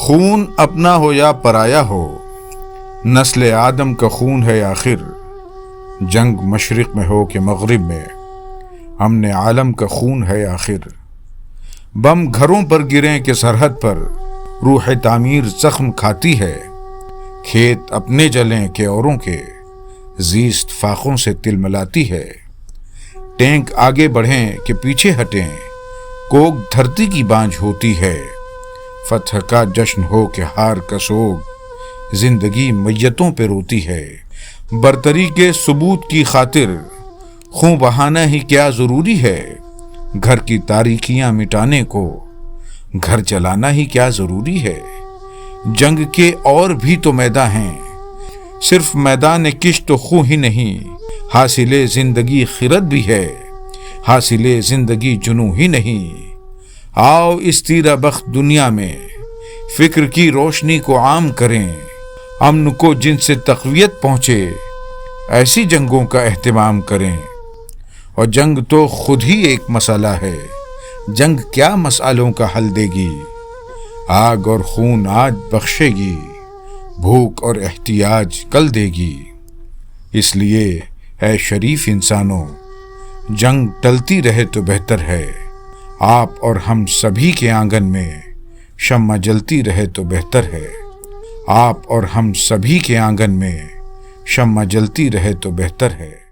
خون اپنا ہو یا پرایا ہو، نسل آدم کا خون ہے آخر۔ جنگ مشرق میں ہو کہ مغرب میں، امن عالم کا خون ہے آخر۔ بم گھروں پر گریں کہ سرحد پر، روح تعمیر زخم کھاتی ہے۔ کھیت اپنے جلیں کہ اوروں کے، زیست فاقوں سے تل ملاتی ہے۔ ٹینک آگے بڑھیں کہ پیچھے ہٹیں، کوک دھرتی کی بانجھ ہوتی ہے۔ فتح کا جشن ہو کہ ہار کا سوگ، زندگی میتوں پہ روتی ہے۔ برتری کے ثبوت کی خاطر، خون بہانا ہی کیا ضروری ہے۔ گھر کی تاریکیاں مٹانے کو، گھر جلانا ہی کیا ضروری ہے۔ جنگ کے اور بھی تو میداں ہیں، صرف میدان کشت و خوں ہی نہیں۔ حاصل زندگی خرد بھی ہے، حاصل زندگی جنوں ہی نہیں۔ آؤ اس تیرہ بخت دنیا میں، فکر کی روشنی کو عام کریں۔ امن کو جن سے تقویت پہنچے، ایسی جنگوں کا اہتمام کریں۔ اور جنگ تو خود ہی ایک مسئلہ ہے، جنگ کیا مسئلوں کا حل دے گی۔ آگ اور خون آج بخشے گی، بھوک اور احتیاج کل دے گی۔ اس لیے اے شریف انسانوں، جنگ ٹلتی رہے تو بہتر ہے۔ آپ اور ہم سبھی کے آنگن میں شمع جلتی رہے تو بہتر ہے۔ آپ اور ہم سبھی کے آنگن میں شمع جلتی رہے تو بہتر ہے۔